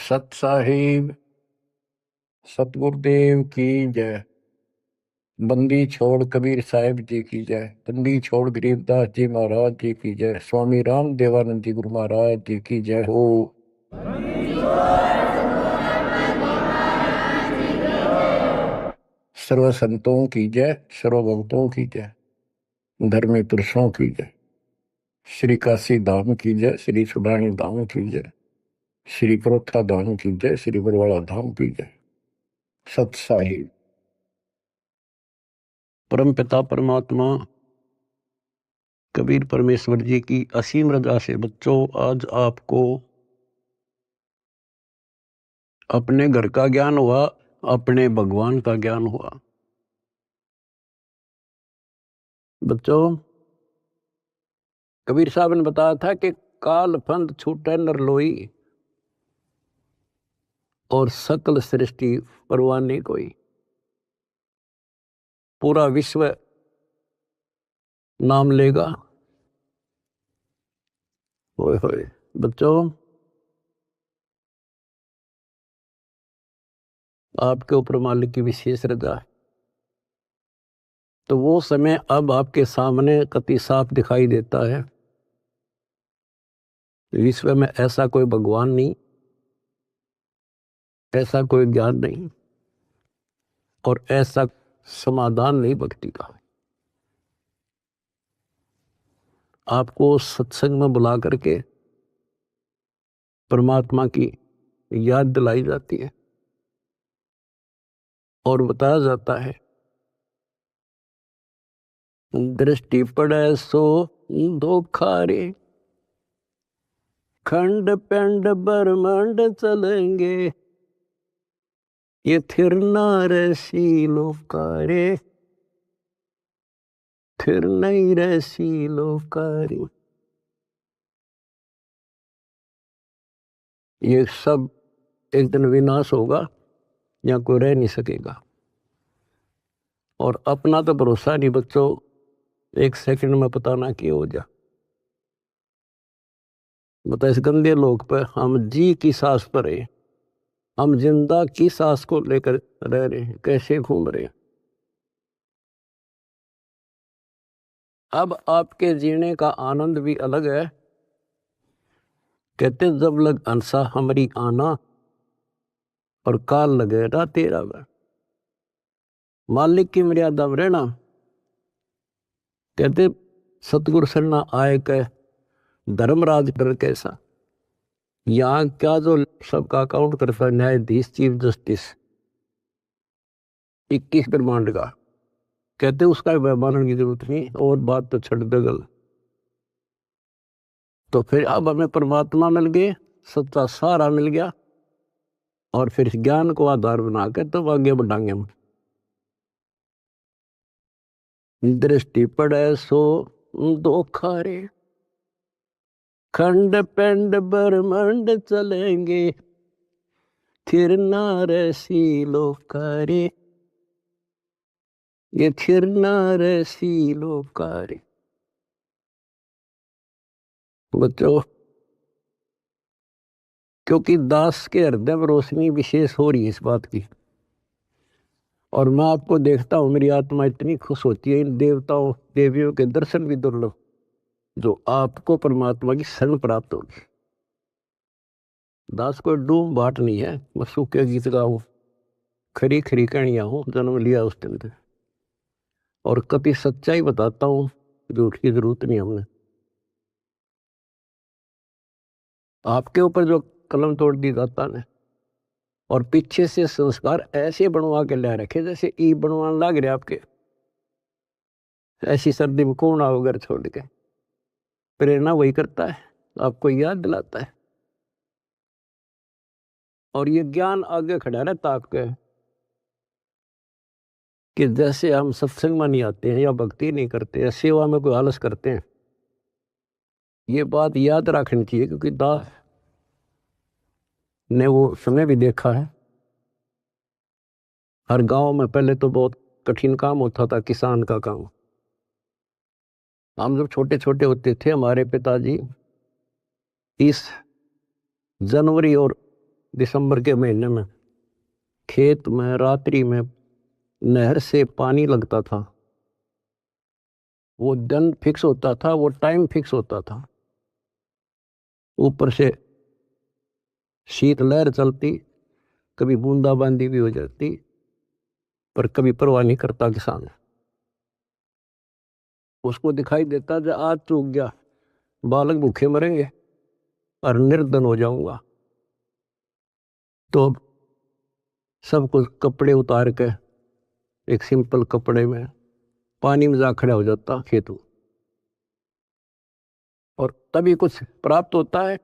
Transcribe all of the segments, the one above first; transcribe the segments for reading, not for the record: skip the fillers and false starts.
सत साहिब सतगुरुदेव की जय। बंदी छोड़ कबीर साहिब जी की जय। बंदी छोड़ गरीबदास जी महाराज जी की जय। स्वामी राम देवानंद जी गुरु महाराज जी की जय हो। सर्व संतों की जय, सर्व भक्तों की जय, धर्मी पुरुषों की जय। श्री काशी धाम की जय, श्री सुडानी धाम की जय, श्री परोथा धाम की जय, श्री बरवाड़ा धाम की जय। सत साहिब। परम पिता परमात्मा कबीर परमेश्वर जी की असीम रजा से बच्चों आज आपको अपने घर का ज्ञान हुआ, अपने भगवान का ज्ञान हुआ। बच्चों कबीर साहब ने बताया था कि काल फंद छूटे नर लोई और सकल सृष्टि परवाह नहीं कोई। पूरा विश्व नाम लेगा। होए होए बच्चों आपके ऊपर मालिक की विशेष रजा है। तो वो समय अब आपके सामने कति साफ दिखाई देता है। विश्व में ऐसा कोई भगवान नहीं, ऐसा कोई ज्ञान नहीं और ऐसा समाधान नहीं भक्ति का। आपको सत्संग में बुला करके परमात्मा की याद दिलाई जाती है और बताया जाता है दृष्टि पड़े सो धोखा रे, खंड पेंड ब्रह्मांड चलेंगे, ये थिर नारसी लोकारे, थिर नहीं रसी लोकारे। ये सब एक दिन विनाश होगा, यहाँ कोई रह नहीं सकेगा। और अपना तो भरोसा नहीं बच्चों, एक सेकंड में पता ना क्या हो जा। बता इस गंदे लोक पर हम जी की सांस पर है, हम जिंदा की सांस को लेकर रह रहे हैं, कैसे घूम रहे हैं। अब आपके जीने का आनंद भी अलग है। कहते जब लग अंसा हमारी आना और काल लगे ना तेरा वह। मालिक की मर्यादा में रहना। कहते सतगुरु सरना आए कह धर्मराज कर कैसा। यहाँ क्या जो सबका अकाउंट करता है न्यायाधीश चीफ जस्टिस 21 ब्रह्मांड का, कहते उसका मानने की जरूरत नहीं और बात तो छड़ दे गल। तो फिर अब हमें परमात्मा मिल गए, सच्चा सहारा मिल गया और फिर ज्ञान को आधार बनाकर तब आगे बढ़ाएंगे हम। दृष्टि पड़े सो धोखा रे, खंड पेंड ब्रह्मांड चलेंगे, थिर नारसी लोकारे, ये थिर नारसी लोकारे। बच्चों क्योंकि दास के हृदय में रोशनी विशेष हो रही है इस बात की, और मैं आपको देखता हूं मेरी आत्मा इतनी खुश होती है इन देवताओं देवियों के दर्शन भी दुर्लभ जो आपको परमात्मा की शरण प्राप्त होगी। दास कोई डूम बाट नहीं है, मैं सूखे गीत गाऊं, खरी खरी कहानियां हूं, जन्म लिया उस दिन से और कभी सच्चाई बताता हूं, झूठ की जरूरत नहीं हमने। आपके ऊपर जो कलम तोड़ दी दाता ने और पीछे से संस्कार ऐसे बनवा के ले रखे जैसे ई बनवाने लग रहे आपके। ऐसी सर्दी में कौन आओ घर छोड़ के। प्रेरणा वही करता है, आपको याद दिलाता है और ये ज्ञान आगे खड़ा रहता आपके कि जैसे हम सत्संग में नहीं आते हैं या भक्ति नहीं करते या सेवा में कोई आलस करते हैं। ये बात याद रखनी चाहिए क्योंकि दास ने वो समय भी देखा है। हर गांव में पहले तो बहुत कठिन काम होता था, किसान का काम। हम जब छोटे छोटे होते थे हमारे पिताजी 30 जनवरी और दिसंबर के महीने में खेत में रात्रि में नहर से पानी लगता था, वो दिन फिक्स होता था, वो टाइम फिक्स होता था, ऊपर से शीतलहर चलती, कभी बूंदाबांदी भी हो जाती, पर कभी परवाह नहीं करता किसान। उसको दिखाई देता जो आज चूक गया, बालक भूखे मरेंगे और निर्धन हो जाऊंगा। तो सब कुछ कपड़े उतार के एक सिंपल कपड़े में पानी में जा खड़ा हो जाता खेतों, और तभी कुछ प्राप्त होता है।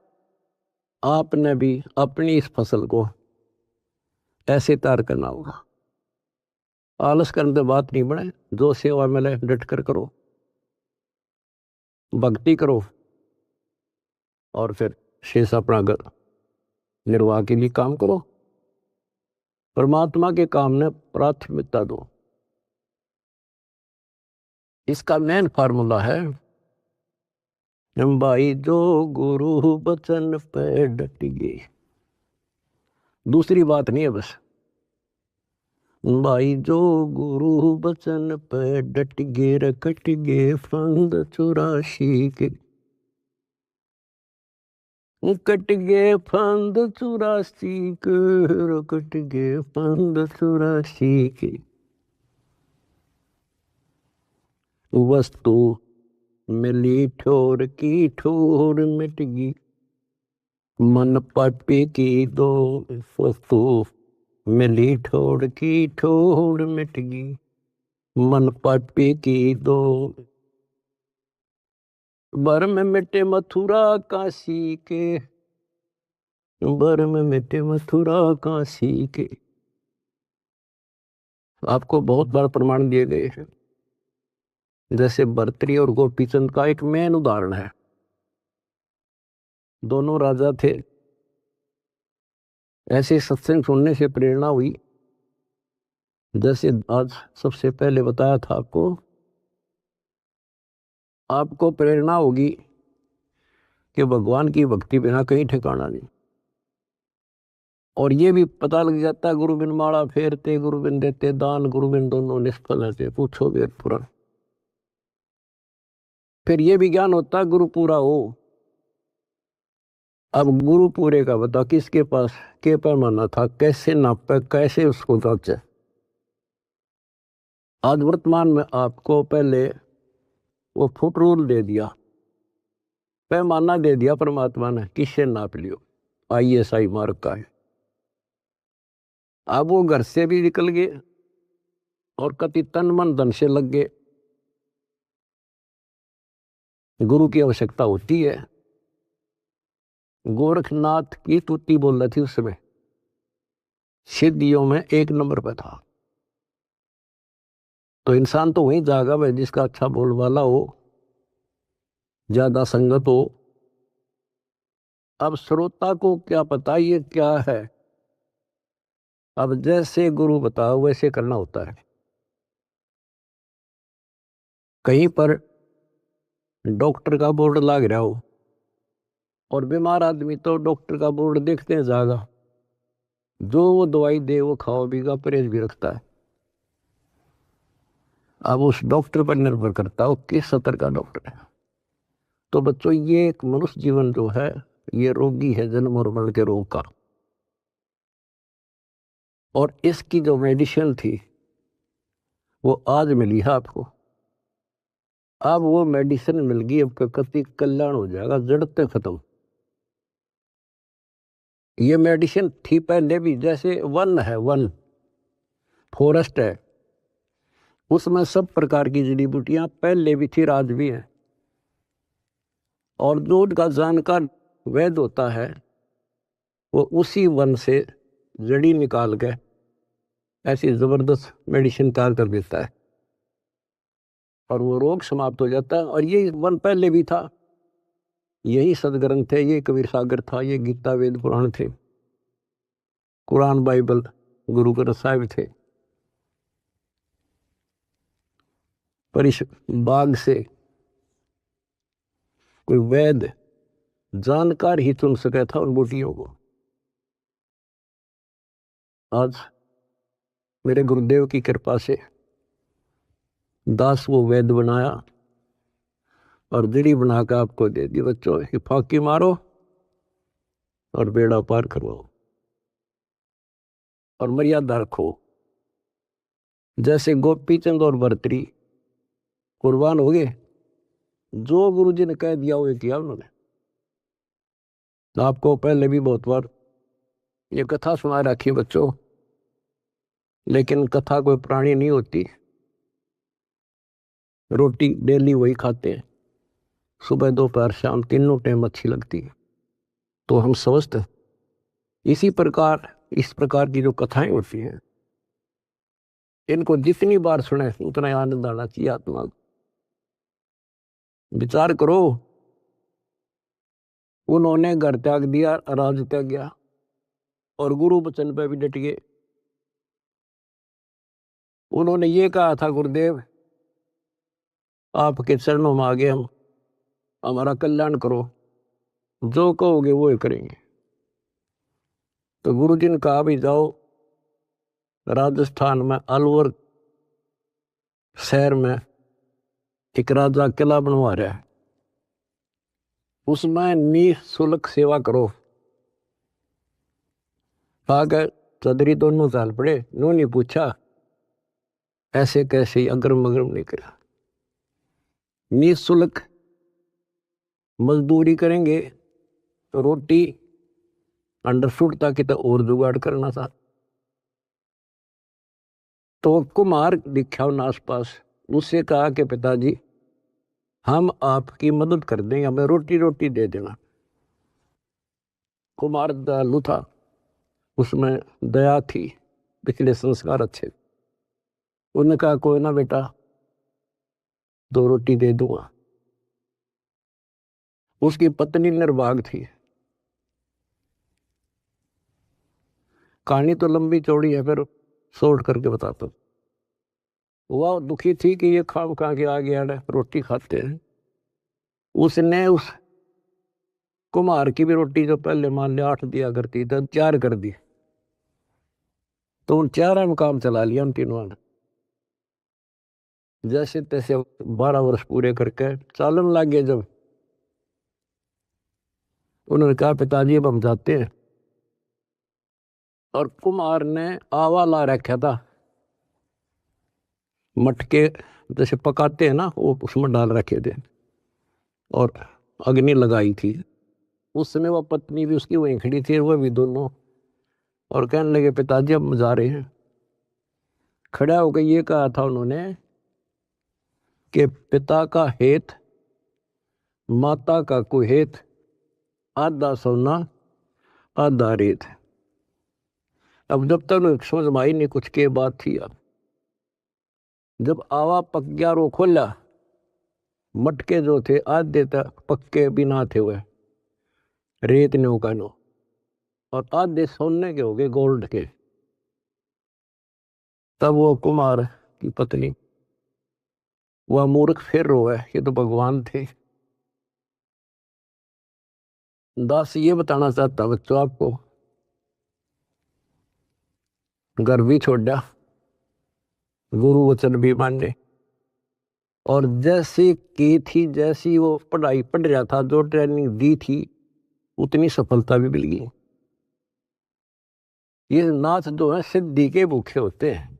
आपने भी अपनी इस फसल को ऐसे तैयार करना होगा। आलस करने से बात नहीं बने, जो सेवा मिले डट कर करो, भक्ति करो, और फिर शेष अपना घर निर्वाह के लिए काम करो। परमात्मा के काम ने प्राथमिकता दो। इसका मेन फार्मूला है, भाई जो गुरु बचन पे डट गए, दूसरी बात नहीं है बस। भाई जो गुरु बचन पे डट गए, रकट गए फंद 84 के, कट गए फंद 84 के, रकट गए फंद 84 के। वस्तु मिली ठोर की ठोर मिट गई, मन पापी की दो। वस्तु मिली ठोर की ठोर मिट गई, मन पापी की दो। बर में मिटे मथुरा काशी के, बर में मिटे मथुरा काशी के। आपको बहुत बार प्रमाण दिए गए हैं, जैसे भर्तृहरि और गोपीचंद का एक मेन उदाहरण है। दोनों राजा थे। ऐसे सत्संग सुनने से प्रेरणा हुई, जैसे आज सबसे पहले बताया था आपको प्रेरणा होगी कि भगवान की भक्ति बिना कहीं ठिकाना नहीं। और ये भी पता लग जाता है, गुरु बिन माला फेरते, गुरु बिन देते दान, गुरु बिन दोनों निष्फल है, पूछो वेद पुराण। फिर ये भी ज्ञान होता है गुरु पूरा हो। अब गुरु पूरे का बता, किसके पास के पैमाना था, कैसे नापे, कैसे उसको जांचे। आज वर्तमान में आपको पहले वो फुट रूल दे दिया, पैमाना दे दिया परमात्मा ने, किससे नाप लियो, ISI मार्क का है। अब वो घर से भी निकल गए और कति तन मन धन से लग गए। गुरु की आवश्यकता होती है। गोरखनाथ की तुति बोल रही थी उस समय, सिद्धियों में 1 नंबर पे था। तो इंसान तो वहीं जागा भाई जिसका अच्छा बोल वाला हो, ज्यादा संगत हो। अब श्रोता को क्या पता ये क्या है, अब जैसे गुरु बताओ वैसे करना होता है। कहीं पर डॉक्टर का बोर्ड लग रहा हो और बीमार आदमी तो डॉक्टर का बोर्ड देखते हैं ज्यादा, जो वो दवाई दे वो खाओ बीगा, परहेज भी रखता है। अब उस डॉक्टर पर निर्भर करता हो किस स्तर का डॉक्टर है। तो बच्चों, ये एक मनुष्य जीवन जो है ये रोगी है, जन्म और मरण के रोग का। और इसकी जो मेडिसिन थी वो आज मिली है आपको। अब वो मेडिसिन मिल गई, अब कति कल्याण हो जाएगा, जड़ते खत्म। ये मेडिसिन थी पहले भी, जैसे वन है, वन फॉरेस्ट है, उसमें सब प्रकार की जड़ी बूटियां पहले भी थी, आज भी है। और जो उनका जानकार वैद्य होता है वो उसी वन से जड़ी निकाल के ऐसी जबरदस्त मेडिसिन तैयार कर देता है और वो रोग समाप्त हो जाता है। और ये वन पहले भी था, यही सदग्रंथ थे, ये कबीर सागर था, ये गीता वेद पुराण थे, कुरान बाइबल गुरु ग्रंथ साहिब थे। पर इस बाग से कोई वैद्य जानकार ही चुन सका था उन बूटियों को। आज मेरे गुरुदेव की कृपा से दास वो वेद बनाया और दीड़ी बना के आपको दे दी। बच्चों ये फाकी मारो और बेड़ा पार करवाओ और मर्यादा रखो। जैसे गोपी चंद और भर्तरी कुर्बान हो गए, जो गुरु जी ने कह दिया वो किया उन्होंने। आपको पहले भी बहुत बार ये कथा सुना रखी बच्चों, लेकिन कथा कोई प्राणी नहीं होती। रोटी डेली वही खाते हैं, सुबह दोपहर शाम तीनों टाइम अच्छी लगती है। तो हम समझते इसी प्रकार इस प्रकार की जो कथाएं होती हैं, इनको जितनी बार सुने उतना आनंद आना चाहिए आत्मा को। विचार करो, उन्होंने घर त्याग दिया, राज त्याग गया और गुरु वचन पे भी डट गए। उन्होंने ये कहा था, गुरुदेव आपके चरणों में आगे हम, हमारा कल्याण करो, जो कहोगे वो ही करेंगे। तो गुरु जी ने कहा भी जाओ, राजस्थान में अलवर शहर में एक राजा किला बनवा रहा है, उसमें निःशुल्क सेवा करो। आगे चौधरी दोनों चाल पड़े, उन्होंने पूछा ऐसे कैसे, अगरम अगरम नहीं करा। निःशुल्क मजदूरी करेंगे तो रोटी अंडरफुट ताकि तो और जुगाड़ करना था। तो कुमार दिखा उन आस पास, उससे कहा कि पिताजी हम आपकी मदद कर देंगे, हमें रोटी रोटी दे देना। कुमार दयालु था, उसमें दया थी, पिछले संस्कार अच्छे। उन्होंने कहा कोई ना बेटा, 2 रोटी दे दूंगा। उसकी पत्नी निर्भाग थी। कहानी तो लंबी चौड़ी है, फिर शॉर्ट करके बताता हूँ। वह दुखी थी कि ये खाम खा के आ गया है, रोटी खाते हैं। उसने उस कुम्हार की भी रोटी जो पहले मान लिया 8 दिया करती थी, 4 कर दी। तो उन 4 में काम चला लिया उन तीनों ने। जैसे तैसे 12 वर्ष पूरे करके चालन लग गए। जब उन्होंने कहा पिताजी अब हम जाते हैं, और कुम्हार ने आवा ला रखा था, मटके जैसे पकाते हैं ना, वो उसमें डाल रखे थे और अग्नि लगाई थी। उस समय वह पत्नी भी उसकी वहीं खड़ी थी, वह भी दोनों, और कहने लगे पिताजी अब हम जा रहे हैं। खड़ा होकर ये कहा था उन्होंने कि पिता का हेत माता का कुहेत, आधा सोना आधा रेत। अब जब तक समझ में आई नहीं कुछ के बात थी। अब जब आवा पक गया रो खोला, मटके जो थे आधे तक पक्के बिना थे हुए रेत ने उकानो, और आधे सोने के हो गए, गोल्ड के। तब वो कुमार की पत्नी, वह मूर्ख फिर रोए, ये तो भगवान थे। दास ये बताना चाहता बच्चों आपको, घर भी छोड़ा, गुरु वचन भी माने, और जैसी की थी, जैसी वो पढ़ाई पढ़ रहा था, जो ट्रेनिंग दी थी, उतनी सफलता भी मिल गई। ये नाथ जो है सिद्धि के भूखे होते हैं।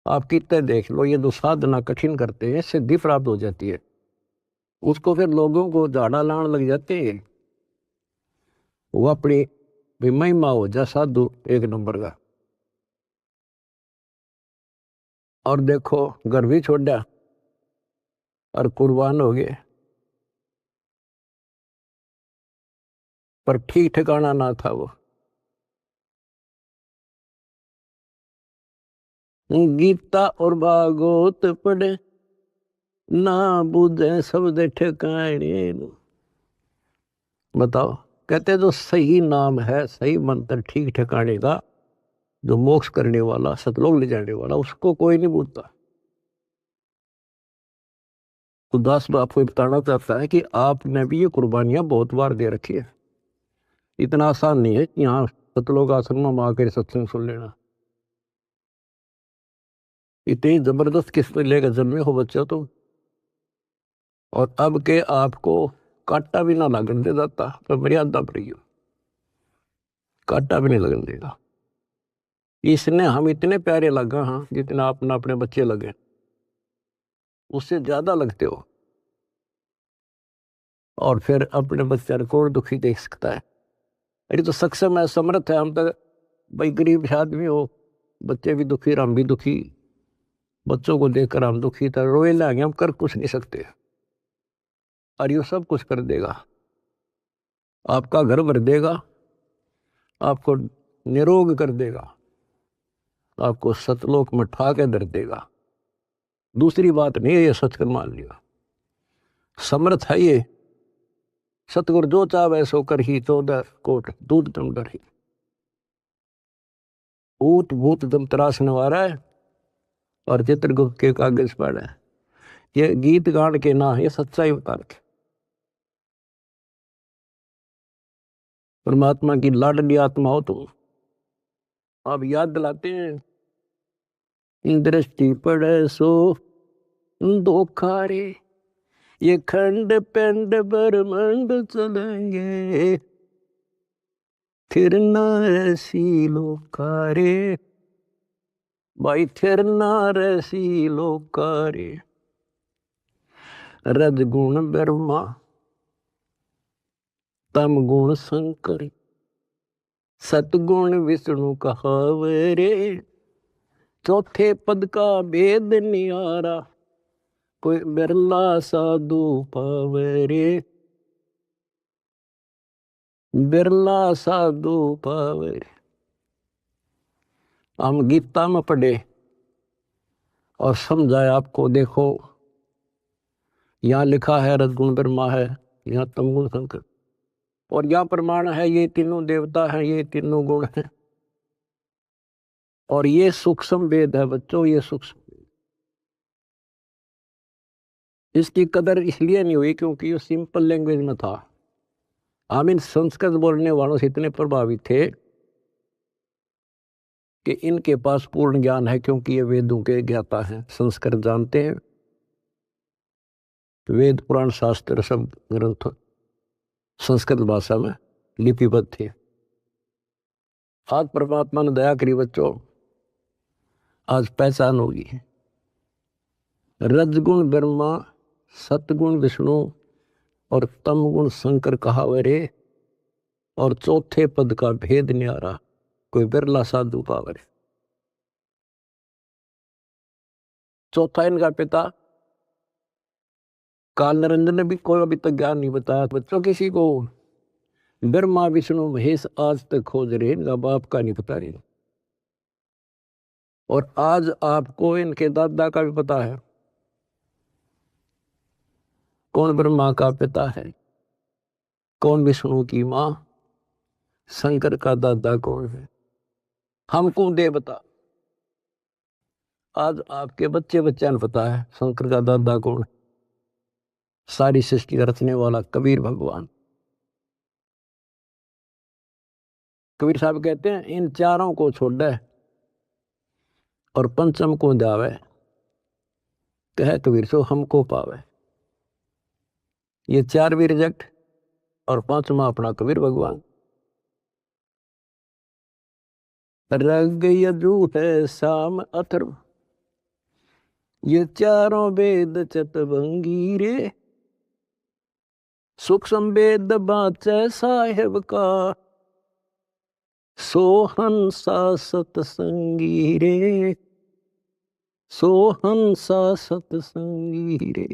आप कितने देख लो, ये जो साधना कठिन करते हैं सिद्धि प्राप्त हो जाती है, उसको फिर लोगों को झाड़ा लाने लग जाते हैं। वो अपनी भी महिमा हो जा साधु एक नंबर का। और देखो घर भी छोड़ा और कुर्बान हो गए, पर ठीक ठिकाना ना था वो। गीता और भागवत पढ़े ना बुझे शब्द ठिकाने। बताओ, कहते जो सही नाम है, सही मंत्र ठीक ठिकाने का, जो मोक्ष करने वाला, सतलोक ले जाने वाला, उसको कोई नहीं पूछता। तो दास आपको बताना चाहता है कि आपने भी ये कुर्बानियां बहुत बार दे रखी है। इतना आसान नहीं है कि यहाँ सतलोक आश्रम में आकर सत्संग सुन लेना। इतनी जबरदस्त किस्त लेकर जन्मे हो बच्चा तो, और अब के आपको कांटा भी ना लगन दे जाता, तो मर्यादा पर ही कांटा भी नहीं लगन देगा। इसने हम इतने प्यारे लगा, हाँ, जितना अपना अपने बच्चे लगे, उससे ज्यादा लगते हो। और फिर अपने बच्चे को कौन दुखी देख सकता है? अरे तो सक्षम है, समर्थ है। हम तो भाई गरीब आदमी हो, बच्चे भी दुखी, हम भी दुखी, बच्चों को देखकर हम दुखी था, रोए लागे, हम कर कुछ नहीं सकते। और ये सब कुछ कर देगा, आपका घर भर देगा, आपको निरोग कर देगा, आपको सतलोक में ठा के धर देगा। दूसरी बात नहीं है, ये सच कर मान लिया, समर्थ है ये। सतगुरु जो चाहे सो कर ही, 14 कोट दूध दम डर ही। ऊत भूत दम त्रास नवारा है, और चित्रगुप्त के कागज पर है। ये गीत गान के ना, ये सच्चाई बता रखे। परमात्मा की लाडली आत्मा हो तुम। आप याद दिलाते हैं, दृष्टि पड़े सो धोखा रे, ये खंड पिंड ब्रह्मांड चलेंगे, फिर ना ऐसी लोकारे, भाई फिर ना ऐसी लोकारे। रज गुण ब्रह्मा, तम गुण शंकर, सतगुण विष्णु कहावरे, चौथे पद का भेद नियारा, कोई बिरला साधु पावरे, बिरला साधु पावरे। हम गीता में पढ़े और समझाए आपको। देखो यहाँ लिखा है रजगुण ब्रह्मा है, यहाँ तमगुण शंकर, और यहाँ प्रमाण है ये तीनों देवता हैं, ये तीनों गुण हैं। और ये सूक्ष्म वेद है बच्चों, ये सूक्ष्म। इसकी कदर इसलिए नहीं हुई क्योंकि ये सिंपल लैंग्वेज में था। हम इन संस्कृत बोलने वालों से इतने प्रभावित थे कि इनके पास पूर्ण ज्ञान है, क्योंकि ये वेदों के ज्ञाता हैं, संस्कृत जानते हैं। वेद पुराण शास्त्र सब ग्रंथ संस्कृत भाषा में लिपिबद्ध थे। आज परमात्मा ने दया करी बच्चों, आज पहचान होगी। रजगुण ब्रह्मा, सतगुण विष्णु और तमगुण शंकर कहावरे, और चौथे पद का भेद न्यारा, कोई बिरला साधु पावरे। चौथा इनका पिता काल निरंजन ने भी कोई अभी तक ज्ञान नहीं बताया बच्चों किसी को। ब्रह्मा विष्णु महेश आज तक खोज रहे, इनका बाप का नहीं पता रहे। और आज आपको इनके दादा का भी पता है, कौन ब्रह्मा का पिता है, कौन विष्णु की माँ, शंकर का दादा कौन है। हमको देवता, आज आपके बच्चे बच्चा ने पता है शंकर का दादा कौन है। सारी सृष्टि का रचने वाला कबीर भगवान। कबीर साहब कहते हैं, इन चारों को छोड़े और पंचम को जावे, कहे कबीर सो हमको पावे। ये चार भी रिजेक्ट, और पांचवा अपना कबीर भगवान। रग यजु है शाम अथर्व, ये चारों वेद चतवंगी रे, सूक्ष्म वेद बाचे साहेब का, सोहंसा सतसंगी रे, सोहंसा सतसंगी रे।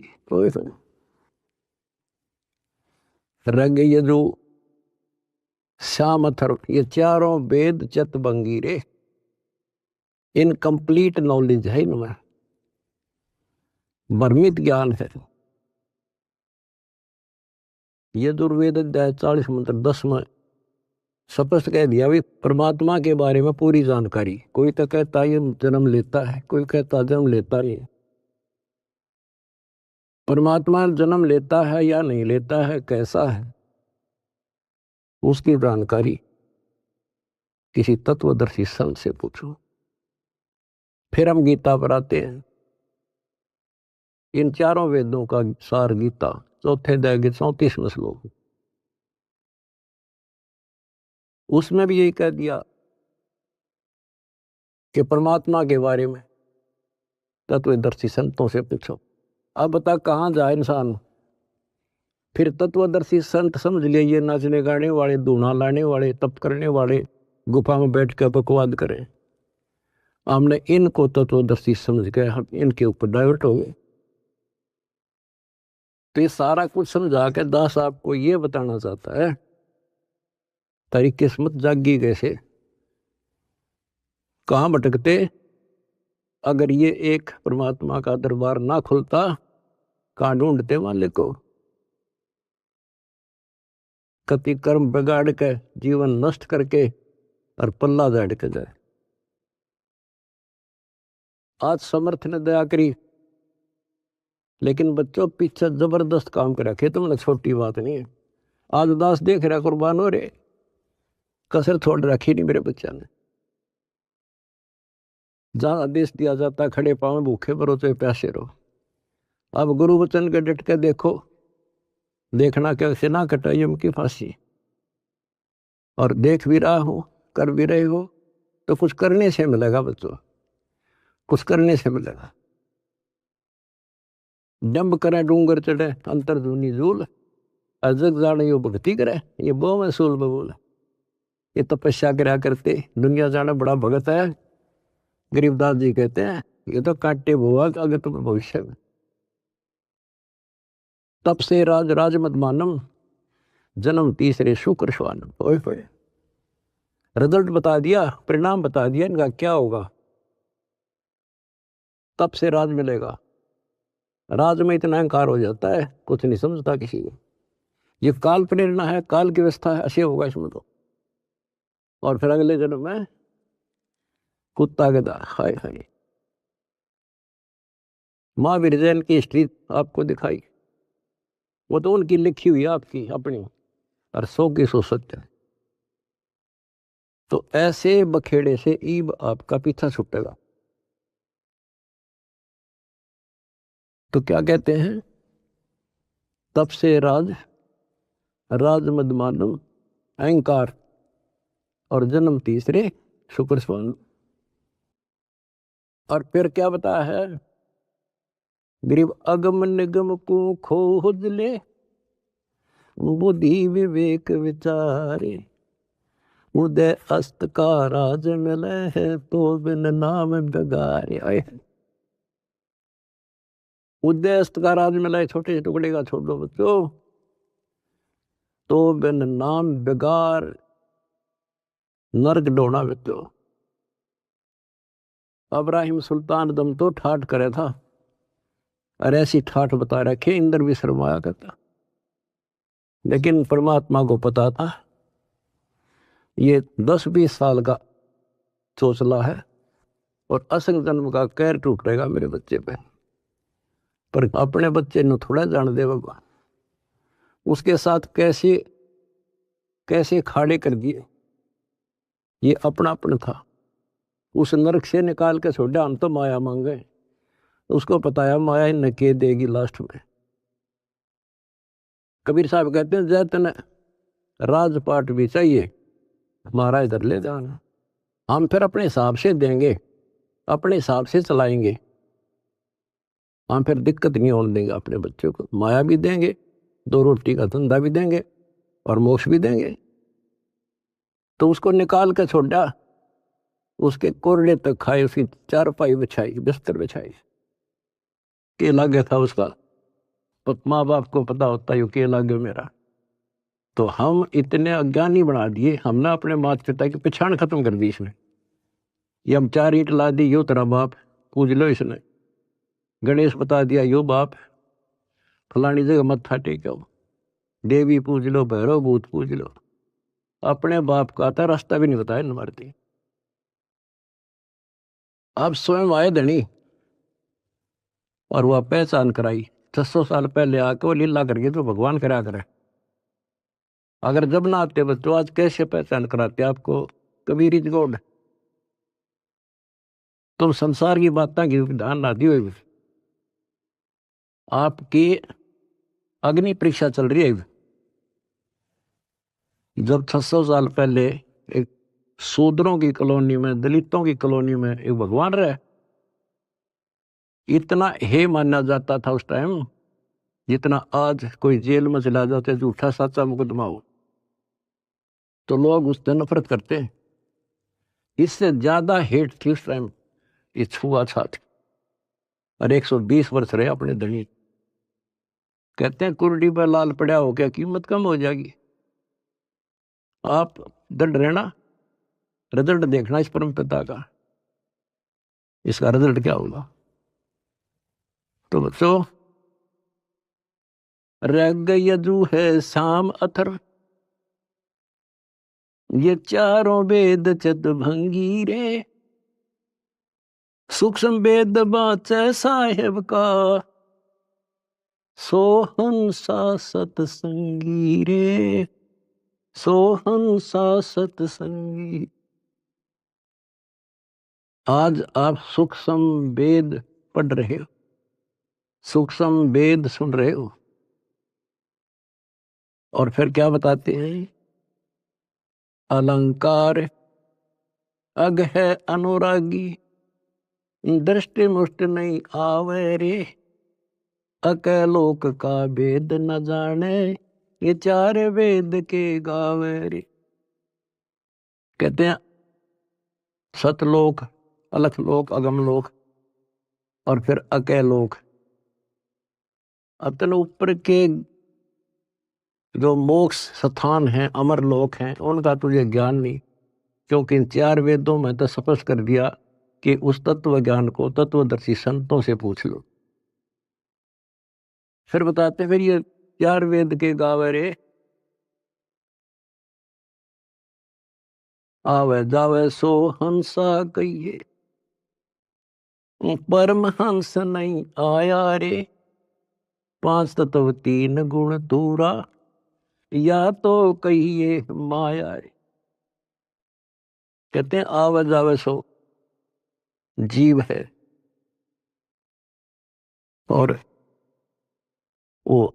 रग यजु श्याम अथर्व, ये चारों वेद चतवंगी रे, इनकम्प्लीट नॉलेज है इनमें, भ्रमित ज्ञान है। यजुर्वेद अध्याय 40 मंत्र 10 में स्पष्ट कह दिया भी परमात्मा के बारे में पूरी जानकारी। कोई तो कहता ये जन्म लेता है, कोई कहता जन्म लेता नहीं। परमात्मा जन्म लेता है या नहीं लेता है, कैसा है, उसकी जानकारी किसी तत्वदर्शी संत से पूछो। फिर हम गीता पर आते हैं। इन चारों वेदों का सार गीता, चौथे अध्याय के 34वें श्लोक, उसमें भी यही कह दिया कि परमात्मा के बारे में तत्वदर्शी संतों से पूछो। अब बता कहाँ जाए इंसान। फिर तत्वदर्शी संत समझ लिए ये नाचने गाने वाले, धूना लाने वाले, तप करने वाले, गुफा में बैठ कर बकवाद करें। हमने इनको तत्वदर्शी समझ गए, हम इनके ऊपर डाइवर्ट हो गए। तो ये सारा कुछ समझा के दास आपको ये बताना चाहता है तारी किस्मत जागी कैसे, कहाँ भटकते अगर ये एक परमात्मा का दरबार ना खुलता, कहाँ ढूंढते मालिक को। कति कर्म बिगाड़ के जीवन नष्ट करके और पल्ला झाड़ के जाए। आज समर्थ ने दया करी, लेकिन बच्चों पीछे जबरदस्त काम कर रखे, तुमने छोटी बात नहीं है। आज दास देख रहा कुर्बान हो रहे, कसर छोड़ रखी नहीं मेरे बच्चा ने। जहां आदेश दिया जाता खड़े पांव भूखे भरो चाहे प्यासे रहो। अब गुरु वचन के डट के देखो, देखना कैसे ना कटाई उनकी फांसी। और देख भी रहा हो, कर भी रहे हो, तो कुछ करने से मिलेगा बच्चों, कुछ करने से मिलेगा। डंब करे डूंगर चढ़े अंतर धुनी झूल, अजग जाने यो भक्ति करे ये बहु महसूल बबूल। ये तपस्या करा करते दुनिया जाना बड़ा भगत है। गरीबदास जी कहते हैं ये तो कांटे हुआ अगर तुम्हें भविष्य में। तप से राज राज मत मानम, जन्म तीसरे शुक्र श्वानम। ओए होए, रिजल्ट बता दिया, परिणाम बता दिया इनका क्या होगा। तप से राज मिलेगा। राज में इतना अहंकार हो जाता है कुछ नहीं समझता किसी को। ये काल प्रेरणा है, काल की व्यवस्था है, ऐसे होगा इसमें तो। और फिर अगले जन्म में कुत्ता गधा। हाय हाय। महावीर जैन की हिस्ट्री आपको दिखाई, वो तो उनकी लिखी हुई आपकी अपनी, और 100 की 100 सत्य। तो ऐसे बखेड़े से ईब आपका पीछा छूटेगा। तो क्या कहते हैं, तप से राज राज मद मानम, अहंकार और जन्म तीसरे शुक्र स्वान। और फिर क्या बताया है, गरीब अगम निगम को खोज ले, बुद्धि विवेक विचारे, उदय अस्त का राज मिले है तो बिन नाम बेगारे। उदय अस्त का राज मिला है, छोटे टुकड़े का छोड़ दो बच्चों, तो बिन नाम बेगार नर्क डोना बच्चों। अब्राहिम सुल्तान दम तो ठाठ करे था, और ऐसी ठाठ बता रखे इंद्र भी शर्माया करता। लेकिन परमात्मा को पता था ये 10-20 साल का चोचला है और असंग जन्म का कहर टूटेगा मेरे बच्चे पे। पर अपने बच्चे ने थोड़ा जान दे भगवान, उसके साथ कैसे कैसे खाड़े कर दिए। ये अपना अपन था, उस नरक से निकाल के छोड़ा, हम तो माया मांगे। उसको पता है माया इन्हें के देगी लास्ट में। कबीर साहब कहते हैं जैतन राजपाट भी चाहिए, हमारा इधर ले जाना। हम फिर अपने हिसाब से देंगे, अपने हिसाब से चलाएंगे। हम फिर दिक्कत नहीं होने देंगे अपने बच्चों को। माया भी देंगे, 2 रोटी का धंधा भी देंगे और मोक्ष भी देंगे। तो उसको निकाल के छोड़ा, उसके कोरडे तक खाए, उसकी चारपाई बिछाई, बिस्तर बिछाई। के लागे था उसका, माँ बाप को पता होता है के लागे मेरा। तो हम इतने अज्ञानी बना दिए, हमने अपने माता पिता की पहचान खत्म कर दी इसमें। ये हम 4 ईंट ला दी, यो तेरा बाप पूज लो इसने। गणेश बता दिया यो बाप, फलानी जगह मत्था टेको, देवी पूज लो, भैरव भूत पूज लो। अपने बाप का आता रास्ता भी नहीं बताया न मारती। अब स्वयं आए धनी और वह पहचान कराई। 600 साल पहले आके वो लीला करके तो भगवान करा करे। अगर जब ना आते बच्चों, आज कैसे पहचान कराते आपको कबीर इज गॉड। तुम संसार की बातें की ध्यान ना दियो। आपकी अग्नि परीक्षा चल रही है। जब 600 साल पहले एक शूद्रों की कॉलोनी में, दलितों की कॉलोनी में एक भगवान रहे, इतना हे माना जाता था उस टाइम जितना आज कोई जेल में चला जाते झूठा सच्चा मुकदमा हो तो लोग उससे नफरत करते हैं। इससे ज्यादा हेट थी उस टाइम ये छुआछूत। और 120 वर्ष रहे अपने धनी। कहते हैं कुर्डी पर लाल पड़ा हो क्या कीमत कम हो जाएगी। आप दंड रहना, रिजल्ट देखना इस परम पिता का, इसका रिजल्ट क्या होगा। तो बच्चों, रग यजु है शाम अथर, ये चारों वेद चत भंगी रे, सूक्ष्म वेद बाचे साहेब का, सोहंसा सतसंगी रे, सोहंसा सतसंगी। आज आप सूक्ष्म वेद पढ़ रहे हो, सूक्ष्म वेद सुन रहे हो, और फिर क्या बताते हैं, अलंकार अग है अनुरागी, दृष्टि मुष्ट नहीं आवे रे, अकलोक का वेद न जाने, ये चार वेद के गावे रे। कहते हैं सतलोक, अलखलोक, अगमलोक और फिर अकलोक। अतन ऊपर के जो मोक्ष स्थान हैं, अमर लोक हैं, उनका तुझे ज्ञान नहीं, क्योंकि इन चार वेदों में तो स्पष्ट कर दिया कि उस तत्व ज्ञान को तत्वदर्शी संतों से पूछ लो। फिर बताते फिर ये चार वेद के गावे रे, आवे जावे सो हंसा कहिए, परमहंस नहीं आया रे, पांच तत्व तीन गुण दूरा, या तो कहिए माया रे। कहते हैं आवे जावे सो जीव है, और वो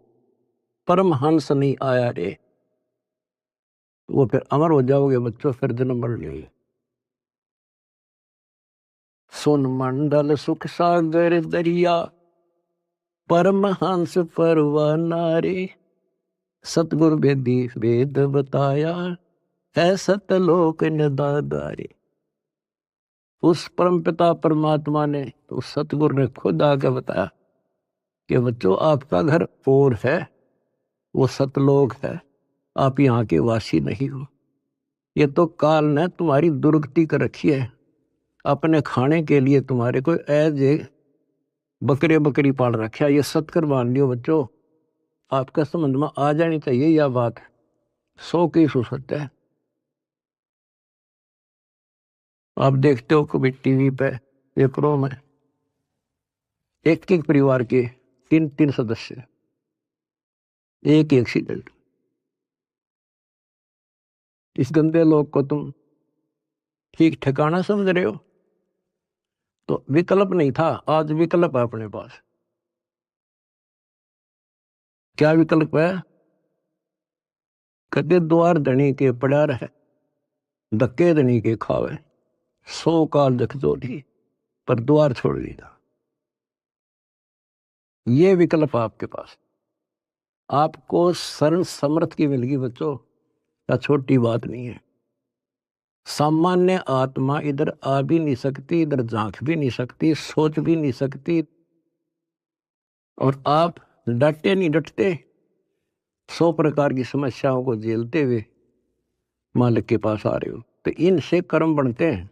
परमहंस नहीं आया रे, वो फिर अमर हो जाओगे बच्चों, फिर जन्म मर लेंगे। सुन मंडल सुख सागर दरिया, परमहंस परवाना रे, सतगुरु वेदी वेद बताया, है सतलोक निदादारी। उस परमपिता परमात्मा ने, उस सतगुरु ने खुद आके बताया कि बच्चों आपका घर और है, वो सतलोक है, आप यहाँ के वासी नहीं हो। ये तो काल ने तुम्हारी दुर्गति कर रखी है, अपने खाने के लिए तुम्हारे को एज ए बकरे बकरी पाल रखा है। ये सत्कर मान लियो बच्चों, आपका समझ में आ जानी चाहिए यह बात, 100 की सत्य है। आप देखते हो कभी टीवी पे पेपरों में एक एक परिवार के 3-3 सदस्य, एक एक्सीडेंट। इस गंदे लोग को तुम ठीक ठिकाना समझ रहे हो? तो विकल्प नहीं था, आज विकल्प है अपने पास। क्या विकल्प है? कदे द्वार धनी के पड़ा रहे, धक्के धनी के खावे, 100 काल जख जोड़ी, पर द्वार छोड़ दिया। ये विकल्प आपके पास, आपको शरण समर्थ की मिलगी बच्चों, क्या छोटी बात नहीं है। सामान्य आत्मा इधर आ भी नहीं सकती, इधर झांक भी नहीं सकती, सोच भी नहीं सकती, और आप डटे नहीं डटते, 100 प्रकार की समस्याओं को झेलते हुए मालिक के पास आ रहे हो। तो इनसे कर्म बनते हैं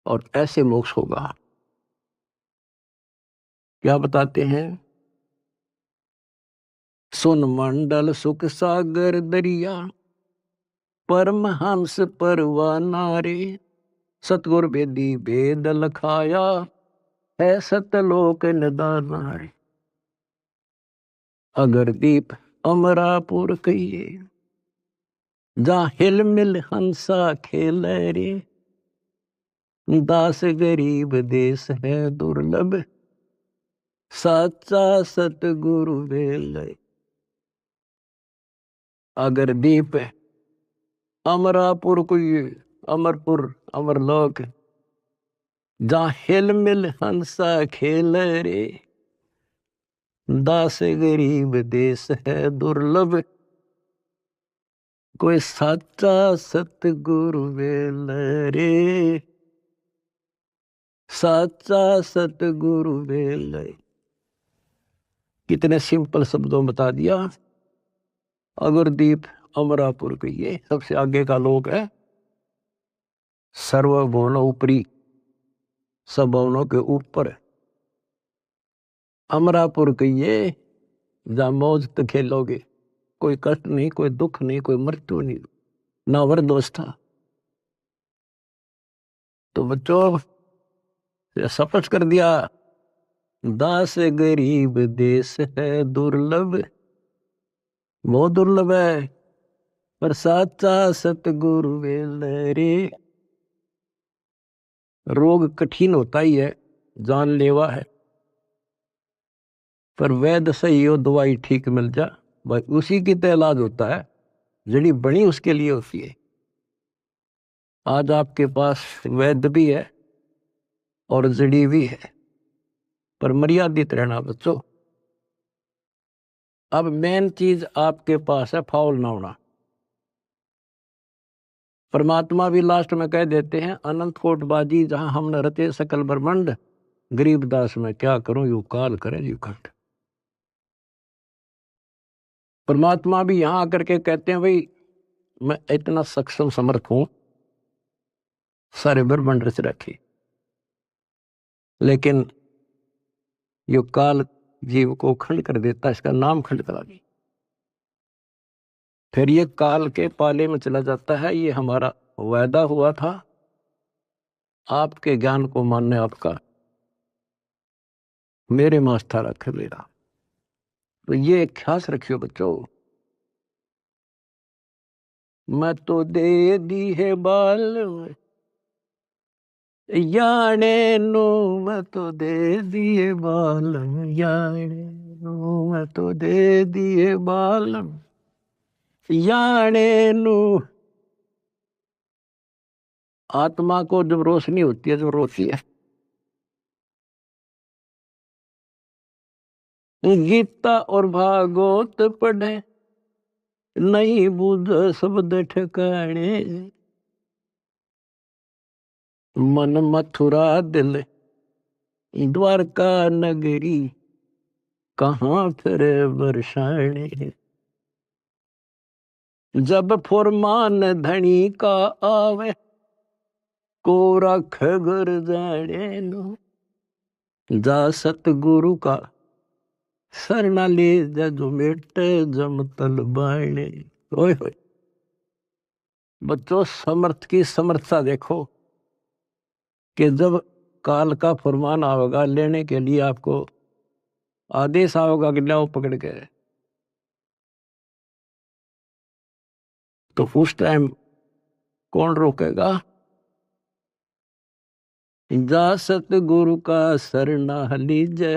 और ऐसे मोक्ष होगा। क्या बताते हैं, सुन मंडल सुख सागर दरिया, परमहंस परवाना रे, सतगुर वेदी वेद लखाया, है सतलोक निदाना रे। अगर दीप अमरापुर कहिए, जहाँ हिल मिल हंसा खेल रे, दास गरीब देश है दुर्लभ, साचा सतगुरु वेल। अगर दीप अमरापुर कोई अमरपुर अमरलोक, जहाँ हिल मिल हंसा खेल रे, दास गरीब देश है दुर्लभ, कोई साचा सतगुरु वेल रे, साचा सतगुरु वेल। कितने सिंपल शब्दों में बता दिया। अगरदीप अमरापुर के ये सबसे आगे का लोक है, सर्वभुवन ऊपरी, सब भवनों के ऊपर। अमरापुर के ये जहाँ मौज तो खेलोगे, कोई कष्ट नहीं, कोई दुख नहीं, कोई मृत्यु नहीं, ना वरदोष था। तो बच्चों शपथ कर दिया, दास गरीब देश है दुर्लभ, बहुत दुर्लभ है, पर साचा सतगुरु वेल रे। रोग कठिन होता ही है, जानलेवा है, पर वैद्य सही हो, दवाई ठीक मिल जा, भाई उसी की तो इलाज होता है, जड़ी बनी उसके लिए होती है। आज आपके पास वैद्य भी है और जड़ी भी है, पर मर्यादित रहना बच्चों। अब मेन चीज आपके पास है फाउल ना होना। परमात्मा भी लास्ट में कह देते हैं, अनंत कोट बाजी जहां हमने रचे सकल ब्रह्मांड, गरीबदास में क्या करूं यू काल करे यू खंड। परमात्मा भी यहां आकर के कहते हैं, भाई मैं इतना सक्षम समर्थ हूं, सारे ब्रह्मांड रच रखे, लेकिन यो काल जीव को खंड कर देता, इसका नाम खंड करा दी, फिर ये काल के पाले में चला जाता है। ये हमारा वायदा हुआ था, आपके ज्ञान को मानने आपका, मेरे में आस्था रखे मेरा। तो ये ख्यास रखियो बच्चों, मैं तो दे दी है बाल याने नो, मैं तो दे दिए बाल याने नो, मैं तो दे दिए बाल याने नो। आत्मा को जब रोशनी होती है, जब रोती है, गीता और भागवत पढ़े, नहीं बुझ शब्द ठिकाने, मन मथुरा दिल द्वारका नगरी, कहाँ फिर बरसाने। जब फुरमान धनी का आवे, को रख घर जाने नो, जा सतगुरु का सरना ले जा, जो मेटे जम तल बाणे। ओए होए बच्चों, समर्थ की समर्थता देखो, कि जब काल का फरमान आवेगा लेने के लिए, आपको आदेश आवेगा कि लाओ पकड़ के, तो उस टाइम कौन रोकेगा? जा सतगुरु का सरना लीजे,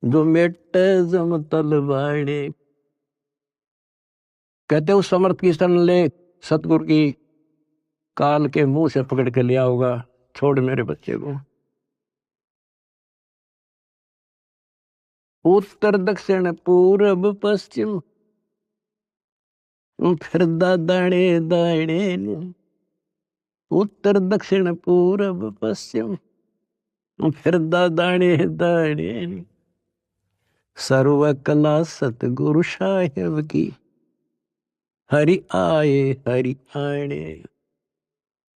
जो मेट जम तल बाणे। कहते उस समर्थ की शरण ले, सतगुरु की काल के मुंह से पकड़ के लिया होगा, छोड़ मेरे बच्चे को। उत्तर दक्षिण पूर्व पश्चिम, फिर दाणे दाणे, उत्तर दक्षिण पूर्व पश्चिम, फिर दाणे दाणे। सर्व कला सतगुरु साहेब की, हरि आए हरि आने।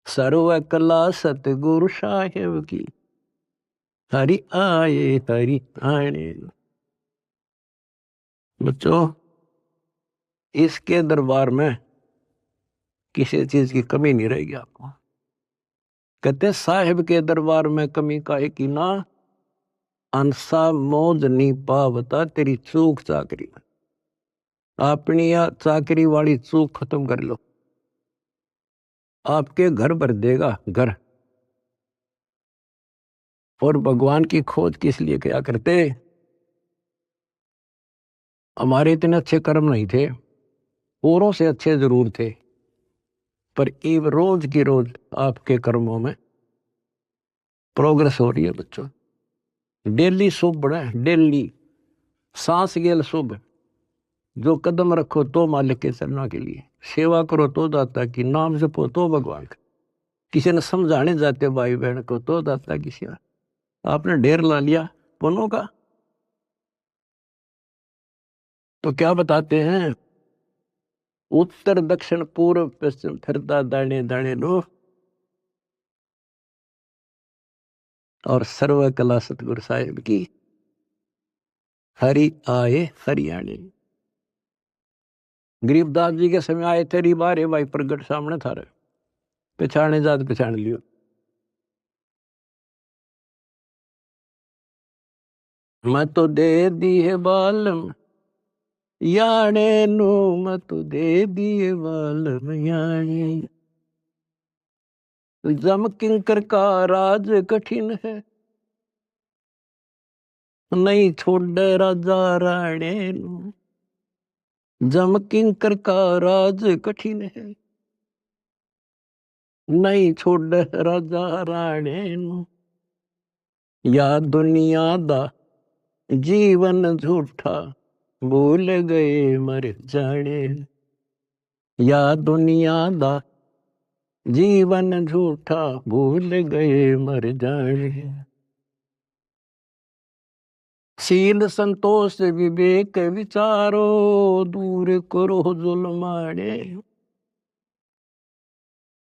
सर्व कला सतगुरु साहेब की, हरि आए हरि आने। बच्चों, इसके दरबार में किसी चीज की कमी नहीं रहेगी आपको। कहते साहिब के दरबार में कमी काहे की ना, अंसा मौज नहीं पावता तेरी चूक चाकरी। अपनी या चाकरी वाली चूक खत्म कर लो, आपके घर भर देगा घर। और भगवान की खोज किस लिए किया करते? हमारे इतने अच्छे कर्म नहीं थे, औरों से अच्छे जरूर थे, पर एक रोज की रोज आपके कर्मों में प्रोग्रेस हो रही है बच्चों। डेली शुभ बढ़े, डेली सांस गेल शुभ। जो कदम रखो तो मालिक के चरणों के लिए, सेवा करो तो दाता की, नाम जपो तो भगवान का, किसी ने समझाने जाते भाई बहन को तो दाता की सेवा। आपने ढेर ला लिया पुण्यों का, तो क्या बताते हैं? उत्तर दक्षिण पूर्व पश्चिम फिरता दाने दाने लो, और सर्व कला सतगुरु साहिब की, हरि आए हरियाणे। गरीबदास जी के समय आए थे बारे भाई प्रगट सामने था, पहचाने जात पहचान लियो। मैं तो दे दी है बालम याने नो, मैं तो दे दिए बालम याने। जम किंकर का राज कठिन है, नहीं छोड़ राजा राणे नो। जम किंकर का राज कठिन है, नहीं छोड़ राजा राणे नो। या दुनिया दा जीवन झूठा, भूल गए मर जाने। या दुनिया दा जीवन झूठा, भूल गए मर जाने। शील संतोष विवेक विचारो, दूर करो जुल्माने।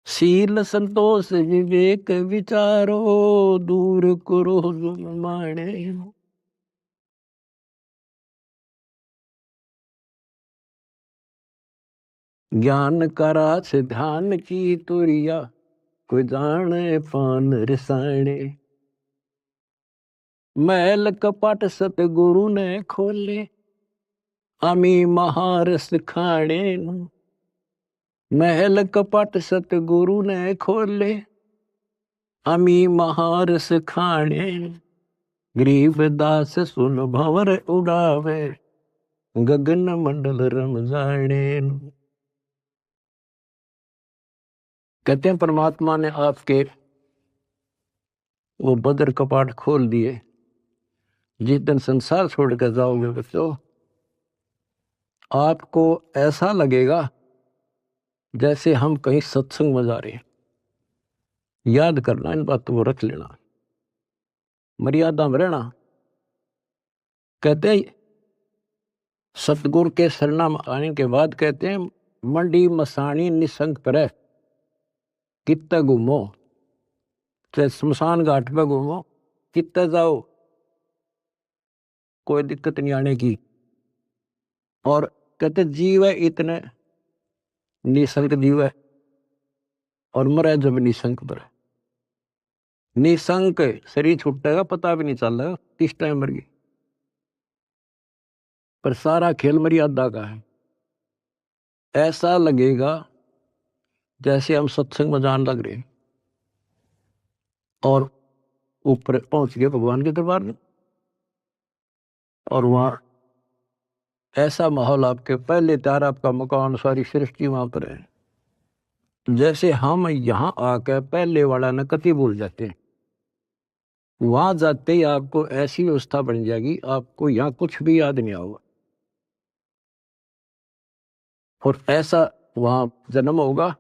शील संतोष विवेक विचारो, दूर करो जुल्माने। ज्ञान करा से ध्यान की तुरिया, कोई जाने पान रसाने। महल कपट सतगुरु ने खोले, अमी महारस खाने। महल कपट सतगुरु ने खोले, अमी महारस खाने। गरीबदास सुन भंवर उड़ावे, गगन मंडल रम जाने। कहते हैं परमात्मा ने आपके वो बदर कपाट खोल दिए। जिस दिन संसार छोड़ कर जाओगे बच्चों, आपको ऐसा लगेगा जैसे हम कहीं सत्संग में जा रहे हैं। याद करना, इन बातों को रख लेना, मर्यादा में रहना। कहते हैं सतगुरु के शरणा में आने के बाद कहते हैं, मंडी मसानी निसंग पर कित्ते घूमो, चाहे शमशान घाट पे घूमो, कित्ते जाओ, कोई दिक्कत नहीं आने की। और कहते जीव है इतने निसंग जीव है, और मरे जब निसंग पर। निसंक शरीर छूटेगा, पता भी नहीं चल रहा किस टाइम मर गई, पर सारा खेल मर्यादा का है। ऐसा लगेगा जैसे हम सत्संग में जान लग रहे हैं, और ऊपर पहुंच गए भगवान के दरबार में, और वहां ऐसा माहौल, आपके पहले तैयार, आपका मकान, सारी सृष्टि वहां पर है। जैसे हम यहाँ आकर पहले वाला न कति भूल जाते हैं, वहां जाते ही आपको ऐसी व्यवस्था बन जाएगी, आपको यहाँ कुछ भी याद नहीं होगा। और ऐसा वहां जन्म होगा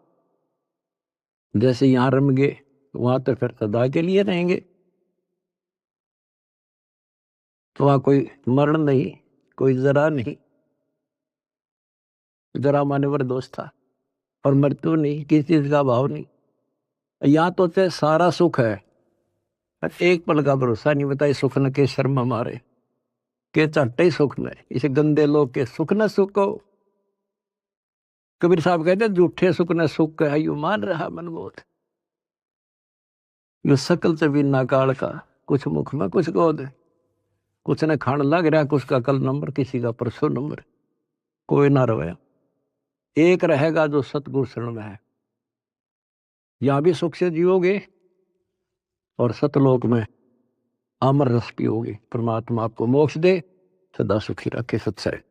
जैसे यहाँ रम गए, वहां तो फिर सदा के लिए रहेंगे। तो वहां कोई मरण नहीं, कोई जरा नहीं। जरा माने वर दोष था, और मृत्यु नहीं, किसी चीज का भाव नहीं। यहाँ तो चाहे सारा सुख है, पर एक पल का भरोसा नहीं। बताइए सुख न के शर्म मारे, के चट्टे ही सुख में, इसे गंदे लोग के सुख न सुखो। कबीर साहब कहते झूठे सुख न सुख है, यू मान रहा मन बोध। यो सकल से बिना काल का, कुछ मुख में कुछ गोद। कुछ ने खान लग रहा, कुछ का कल नंबर, किसी का परसों नंबर। कोई ना रहे, एक रहेगा जो सतगुरु शरण में है। यहां भी सुख से जियोगे और सतलोक में अमर रस पियोगे। परमात्मा आपको मोक्ष दे, सदा सुखी रखे। सत्सय।